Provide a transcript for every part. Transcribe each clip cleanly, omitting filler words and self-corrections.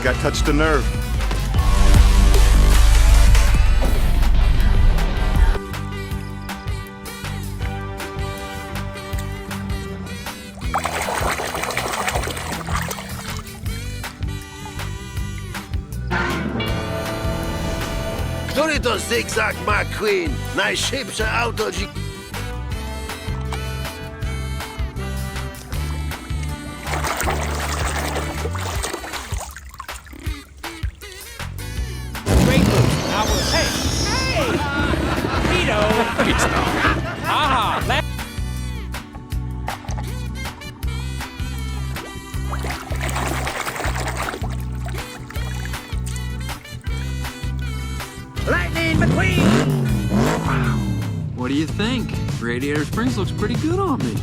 think I touched a nerve. Który to Zygzak McQueen? Najszybsze auto dzi... Great move. Now we're... Hey! Hey! Vito! Aha! Lightning McQueen! Wow. What do you think? Radiator Springs looks pretty good on me.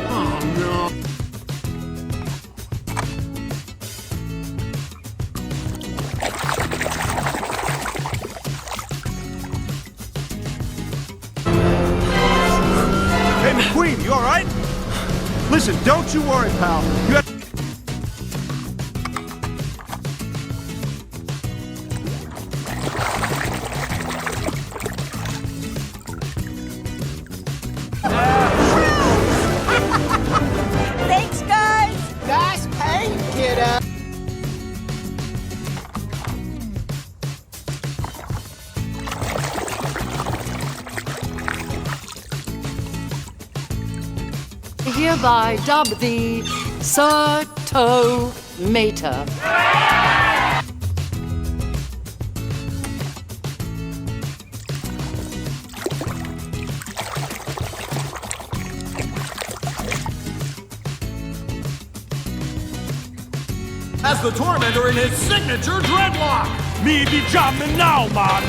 Oh, no. Hey, McQueen, you all right? Listen, don't you worry, pal. You have... Thanks, guys! Nice paint, kiddo! Hereby dub thee Sir Tomica. As the Tormentor in his signature dreadlock! Me be jamming now, man.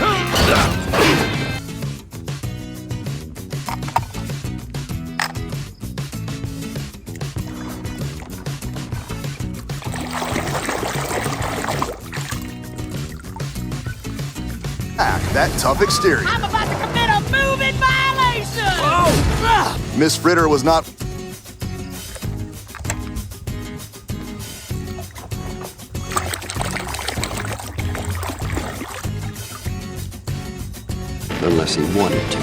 That tough exterior. I'm about to commit a moving violation! Oh! Miss Fritter was not... Unless he wanted to.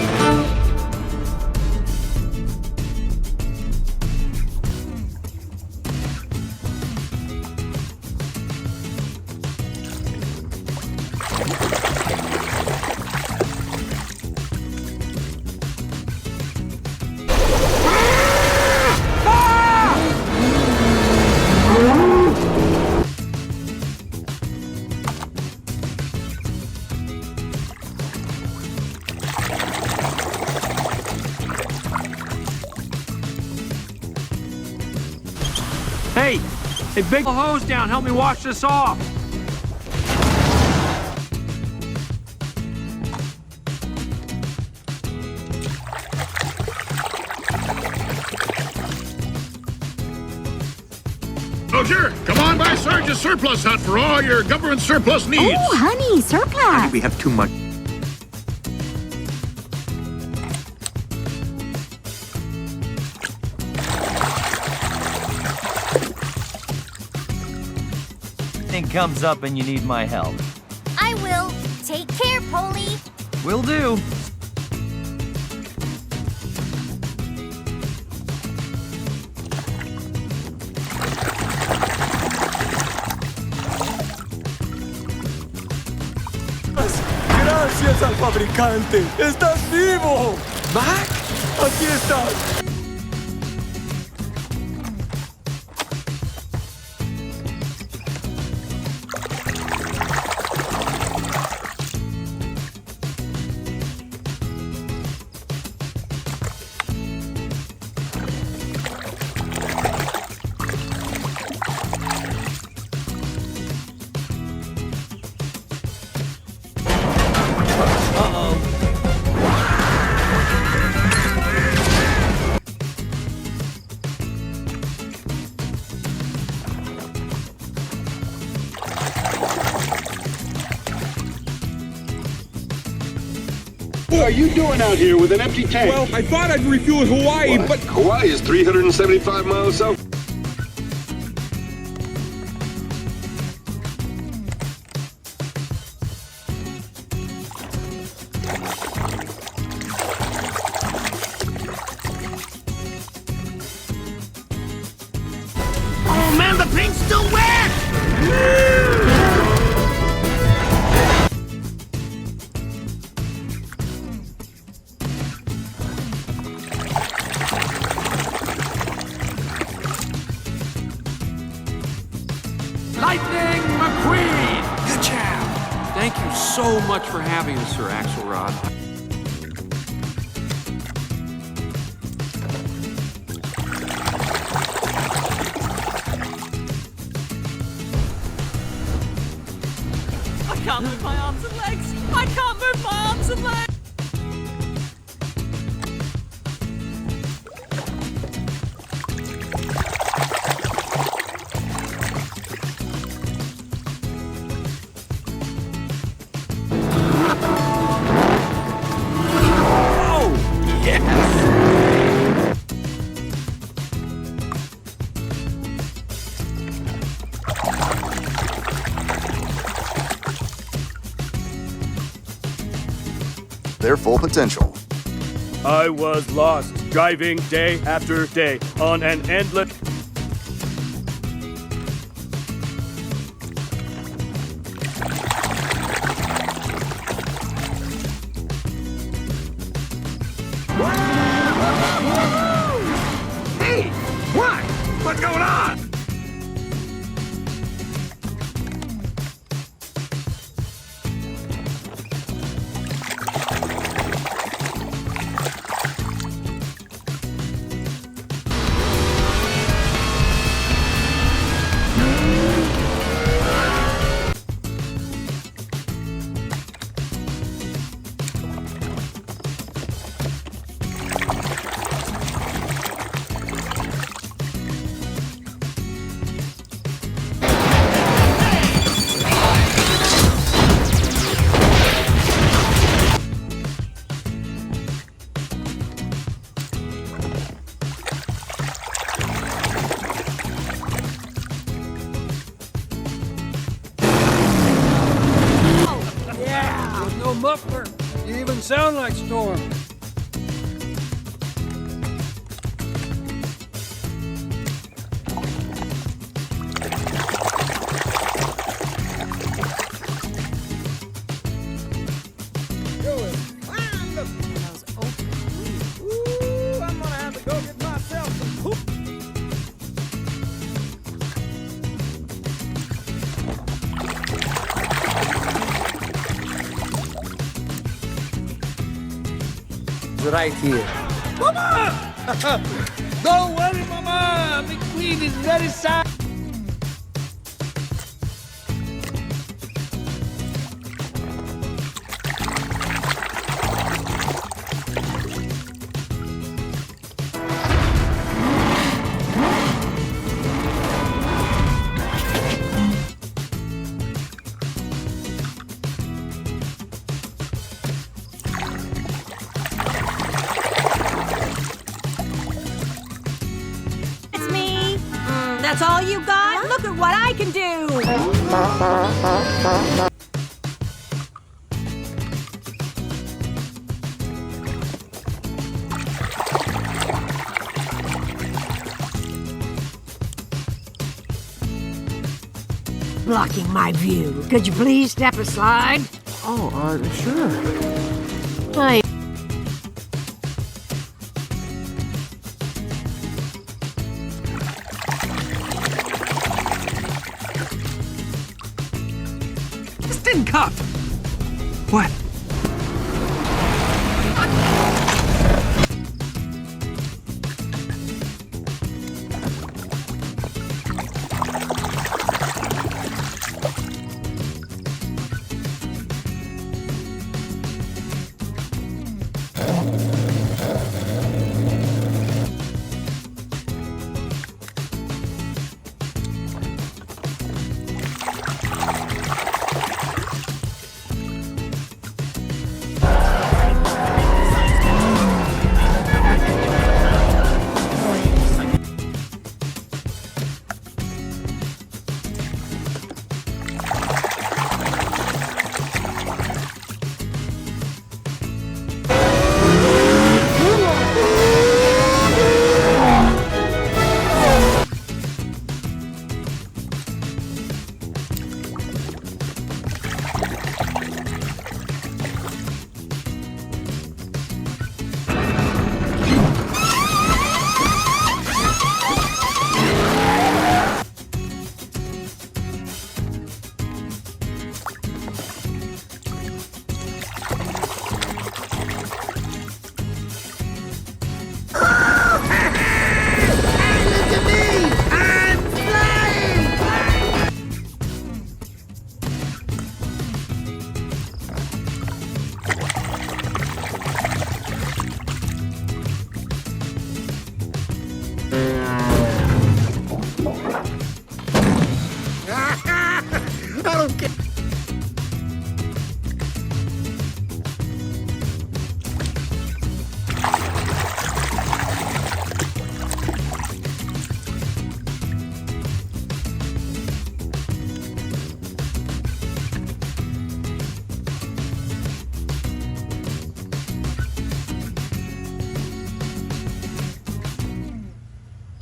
Hey, big hose down. Help me wash this off. Roger, come on by Sergeant's surplus hut for all your government surplus needs. Oh, honey, surplus! We have too much. Comes up and you need my help. I will. Take care, Polly. Will do. Gracias al fabricante. ¡Estás vivo! Mac, aquí estás. What are you doing out here with an empty tank? Well, I thought I'd refuel in Hawaii, but Hawaii is 375 miles south. Oh man, the paint's still wet! Lightning McQueen! Good job! Thank you so much for having us, Sir Axelrod. I can't move my arms and legs. I can't move my arms and legs. Their full potential. I was lost, driving day after day on an endless... Hey, what? What's going on? No muffler. You even sound like Storm. I'm gonna have to go get myself some poop. Right here. Mama! Don't worry, Mama! McQueen is very sad. That's all you got? Look at what I can do! Blocking my view. Could you please step aside? Oh, sure. Hi. Didn't cut. What?